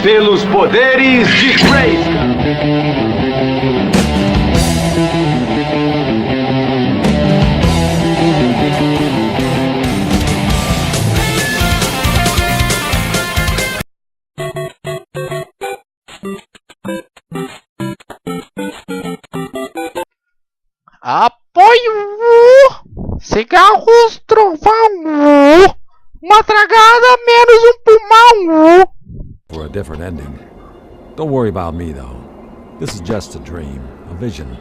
Pelos poderes de Grace. Apoio! Cigarros, trovão! Uma tragada menos pulmão! For a different ending. Don't worry about me though. This is just a dream, a vision.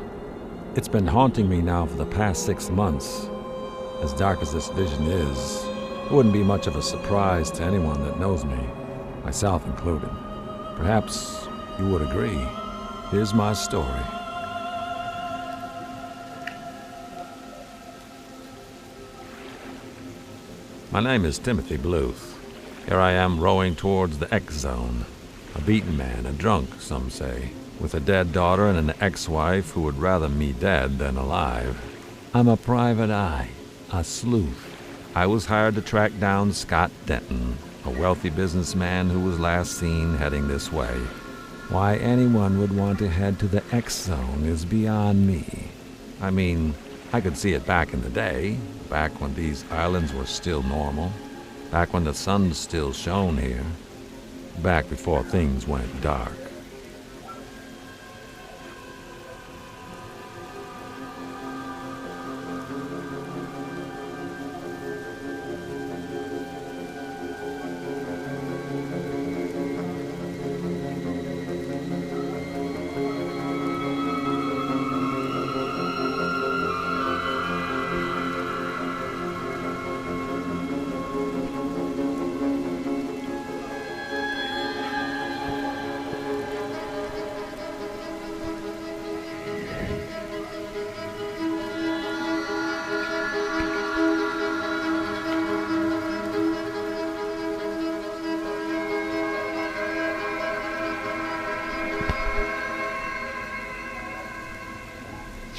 It's been haunting me now for the past 6 months. As dark as this vision is, it wouldn't be much of a surprise to anyone that knows me, myself included. Perhaps you would agree. Here's my story. My name is Timothy Bluth. Here I am rowing towards the X-Zone. A beaten man, a drunk, some say, with a dead daughter and an ex-wife who would rather me dead than alive. I'm a private eye, a sleuth. I was hired to track down Scott Denton, a wealthy businessman who was last seen heading this way. Why anyone would want to head to the X-Zone is beyond me. I mean, I could see it back in the day, back when these islands were still normal, back when the sun still shone here, back before things went dark.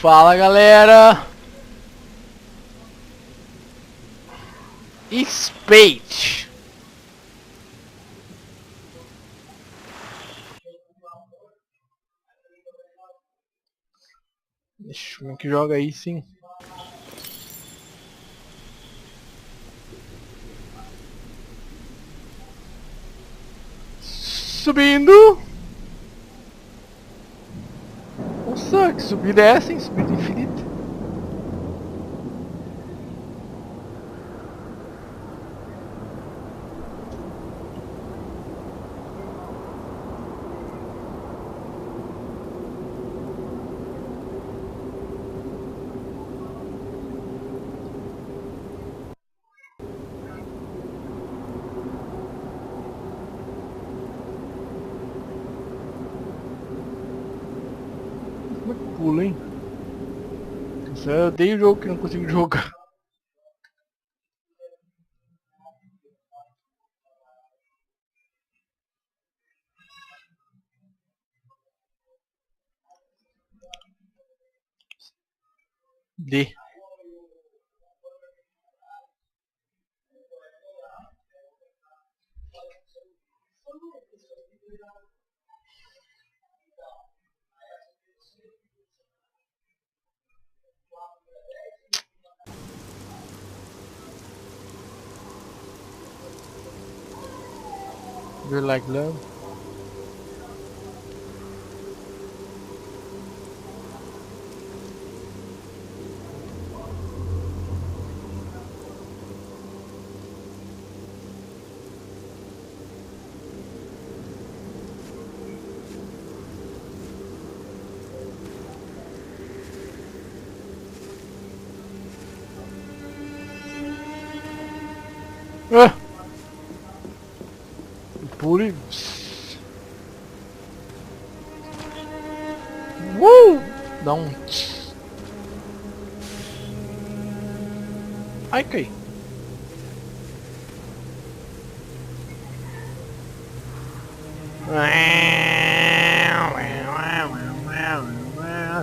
Fala galera, Spate. Deixa eu ver que joga aí sim. Subindo. Nossa, que subida é essa, hein? Subida infinita. Como é que pula, hein? Eu odeio o jogo que não consigo jogar. D. Do you like love? Ah! Pule. Dá um. Ai, cai.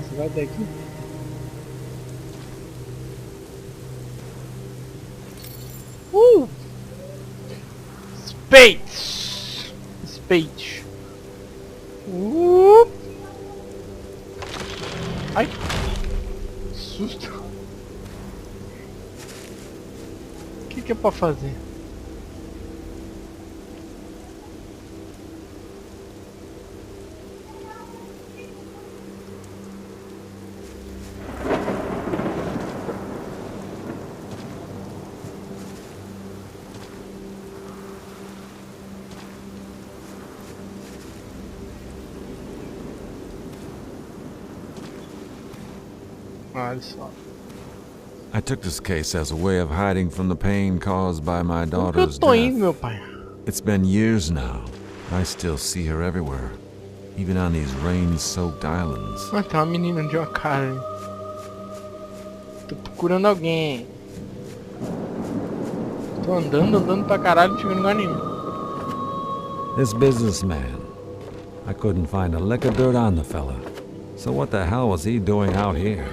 Você vai daqui? Spate. Spate. Ai! Susto! O que é pra fazer? Olha só. I took this case as a way of hiding from the pain caused by my Onde que eu daughter's tô indo, death. meu pai? It's been years now. I still see her everywhere, even on these rain-soaked islands. Ah, tem uma menina de uma cara ali. Tô procurando alguém. Tô andando pra caralho, não chego em lugar nenhum. This businessman. I couldn't find a lick of dirt on the fella. So what the hell was he doing out here?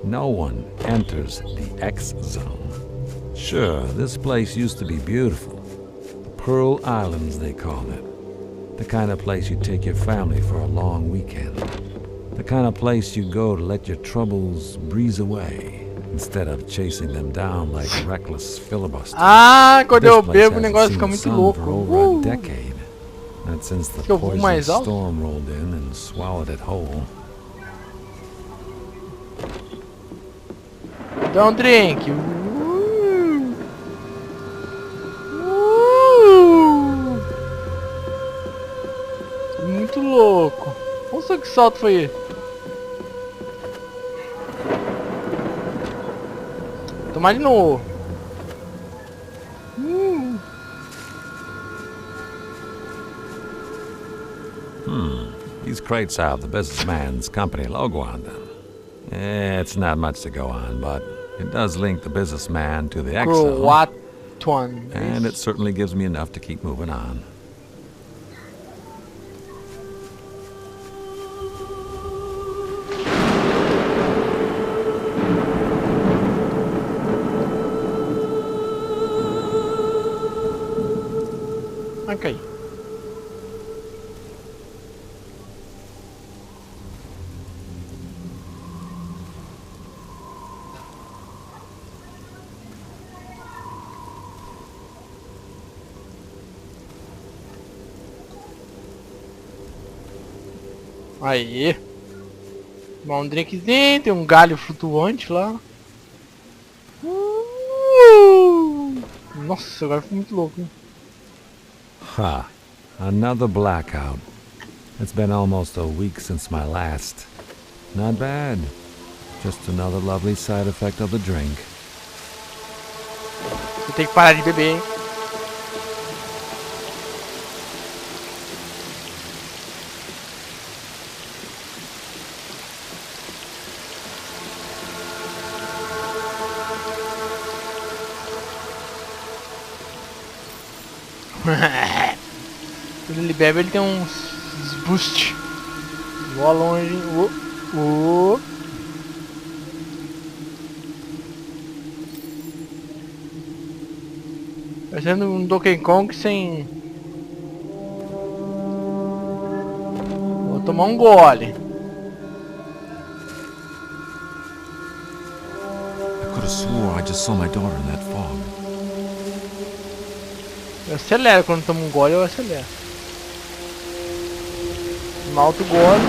No one enters the X zone. Sure, this place used to be beautiful. The Pearl Islands, they call it. The kind of place you take your family for a long weekend. The kind of place you go to let your troubles breeze away, instead of chasing them down like reckless filibusters. Ah, quando This eu place bebo o hasn't negócio seen fica the muito sun louco. for over a decade. Not since the Que eu vou poison mais alto? storm rolled in and swallowed it whole. Dá um drink. Muito louco. Nossa, que salto foi esse? Tomar de novo. These crates have the businessman's company logo on them. It's not much to go on, but it does link the businessman to the X zone, Croatan. and it certainly gives me enough to keep moving on. Ok. Aí. Tomar um drinkzinho, tem um galho flutuante lá. Nossa, agora foi muito louco. Hein? Ha! Another blackout. It's been almost a week since my last. Not bad. Just another lovely side effect of the drink. Você tem que parar de beber, hein? Quando ele bebe, ele tem uns boost. Voa longe. Parecendo um Donkey Kong sem... Vou tomar um gole. I could have swore I just saw my daughter in that fog. Eu acelero quando tomo um gole, eu acelero. Malto gole.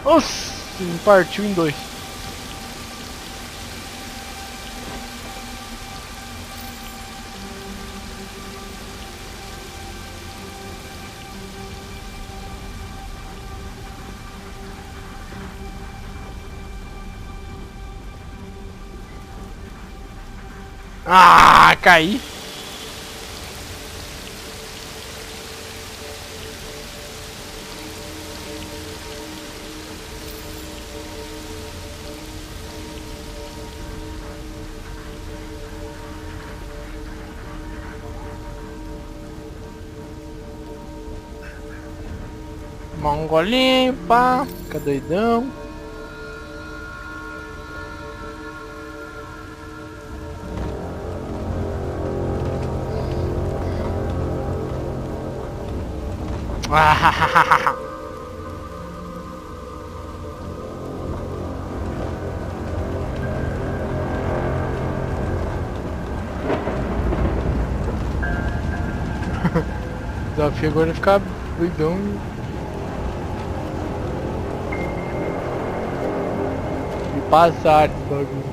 Nossa, me partiu em dois. Ah, caí. Tomar um golinho, pá. Fica doidão. O desafio agora é ficar doidão. E passar esse bagulho.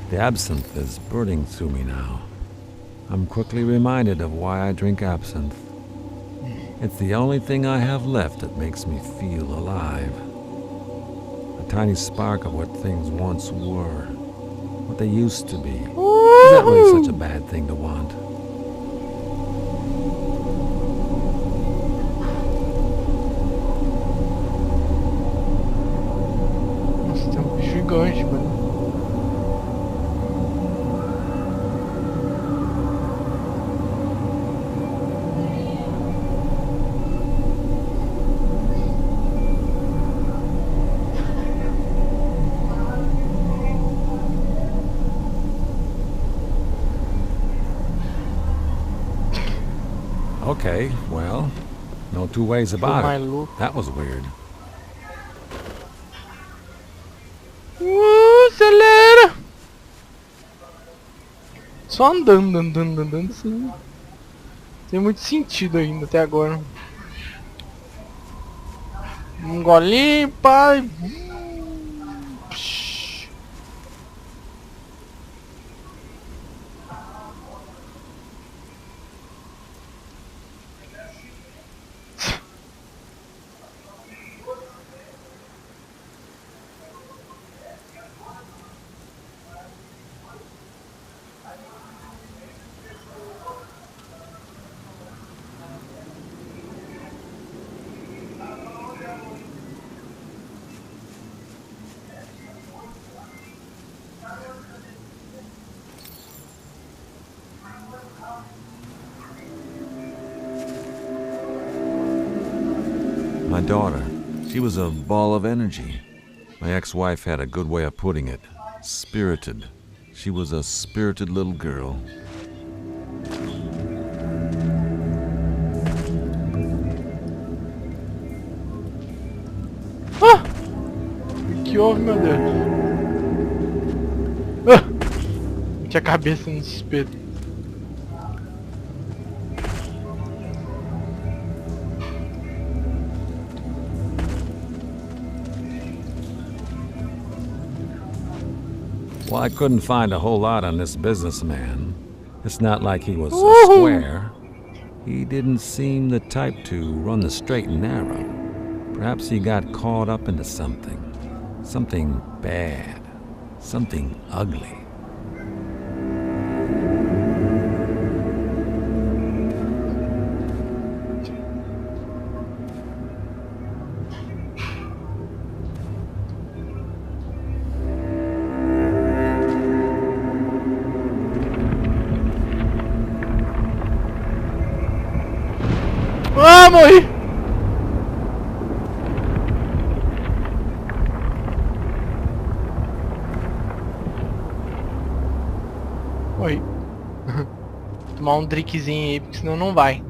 The absinthe is burning through me now. I'm quickly reminded of why I drink absinthe. It's the only thing I have left that makes me feel alive. A tiny spark of what things once were. What they used to be. Is that really such a bad thing to want? Nossa, tem um bicho gigante, mano. Okay, well, no two ways about my it. look. That was weird. Acelera! Só andando assim. Tem muito sentido ainda até agora. Um golinho, pai. My daughter, she was a ball of energy. My ex-wife had a good way of putting it. Spirited. She was a spirited little girl. Ah! O que houve, meu Deus? Ah! Tinha a cabeça no espeto. Well, I couldn't find a whole lot on this businessman. It's not like he was a square. He didn't seem the type to run the straight and narrow. Perhaps he got caught up into something. Something bad. Something ugly. Ah, morri! Morri. Tomar um drinkzinho aí, porque senão não vai.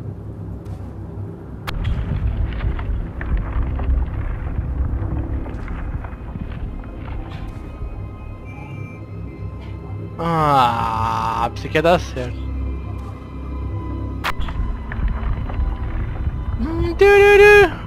Ah, pensei que ia dar certo. Tururu.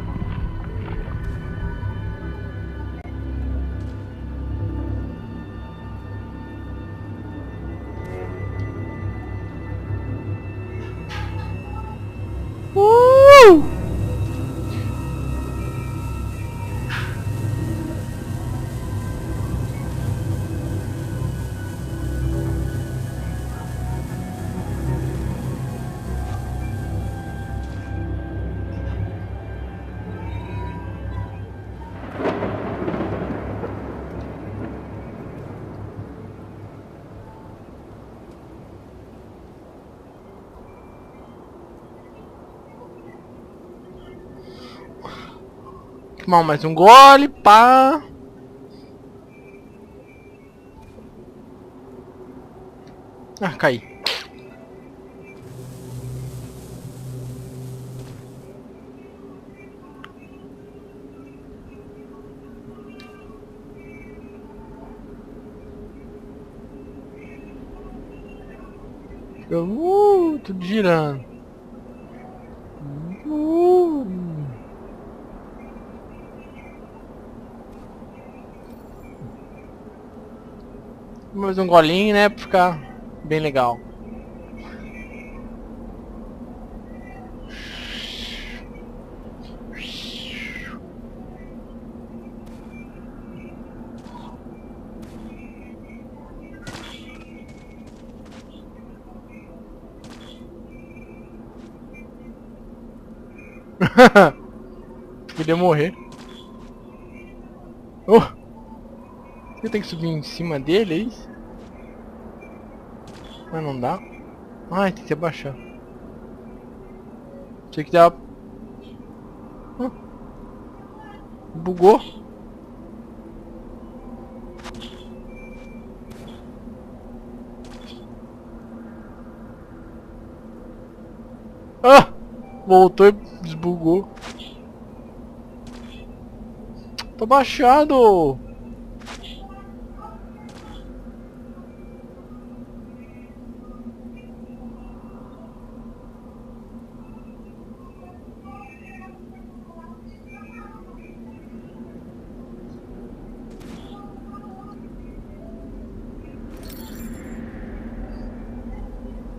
Tomar mais um gole, pá. Ah, caí. Fica, tudo girando. Mais um golinho, né, pra ficar bem legal. Queria morrer. Oh! Eu tenho que subir em cima dele, é isso? Mas não dá. Ai, tem que abaixar. Tinha que dar. Bugou. Ah! Voltou e desbugou. Tô baixado.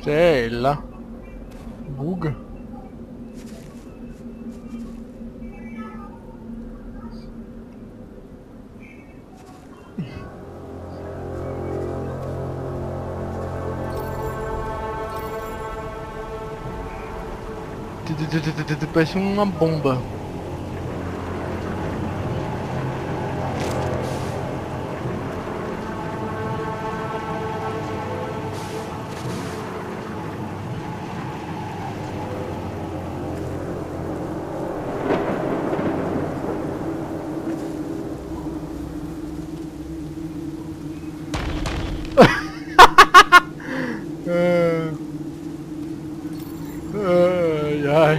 Sei lá. Buga. Parece uma bomba. Ai, ai.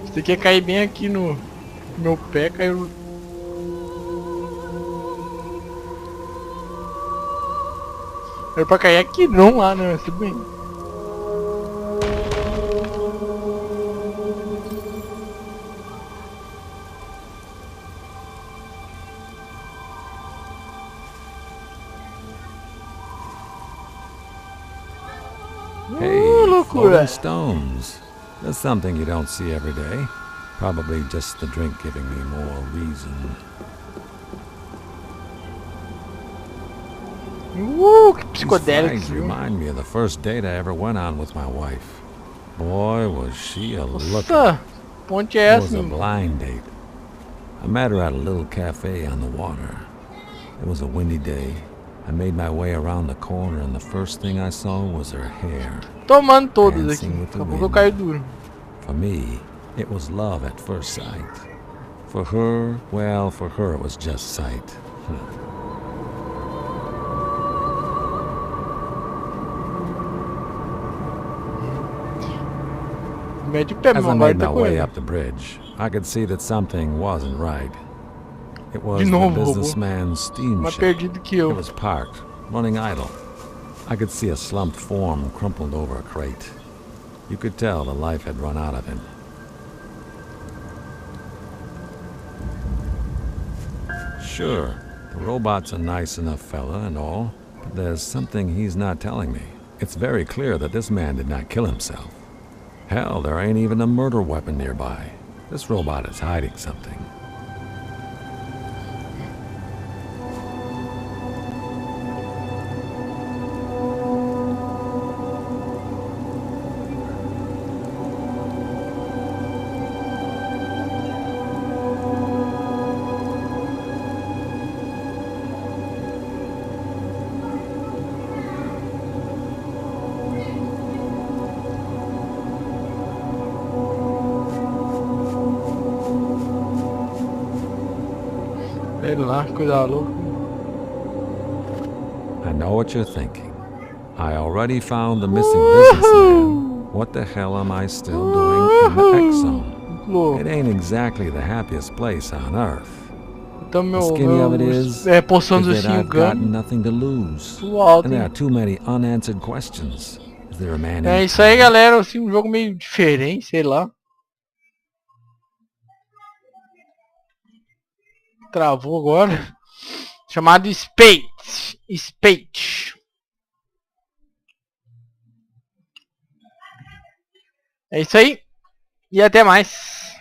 Você quer cair bem aqui no meu pé, caiu. Era pra cair aqui, não lá, né? Mas tudo bem. Hey, loucura. floating stones. That's something you don't see every day. Probably just the drink giving me more reason. Que These psicodélico, flags viu? remind me of the first date I ever went on with my wife. Boy, was she a looker. Nossa, ponte é It was essa, a menino? blind date. I met her at a little cafe on the water. It was a windy day. I made my way around the corner and the first thing I saw was her hair. Tomando todas aqui. Dancing with the Daqui a pouco eu wind. caio duro. For me, it was love at first sight. For her, well, for her it was just sight. Mede o pé, As I meu, agora made ele tá my way correndo. up the bridge, I could see that something wasn't right. It was De the novo, robô. businessman's steam Mais ship. perdido que eu. It was parked, running idle. I could see a slumped form crumpled over a crate. You could tell the life had run out of him. Sure, the robot's a nice enough fella and all, but there's something he's not telling me. It's very clear that this man did not kill himself. Hell, there ain't even a murder weapon nearby. This robot is hiding something. Sei lá, coisa louca. I know what you're thinking. I already found the missing businessman. What the hell am I still doing in the X Zone? It ain't exactly the happiest place on Earth. Então The skinny of it is poção do that I've got Shinigami. nothing to lose. Tudo alto, And there hein? are too many unanswered questions. Is there a man É in isso aí, town? galera. Assim, um jogo meio diferente, sei lá. Travou agora. Chamado Spate. Spate. É isso aí. E até mais.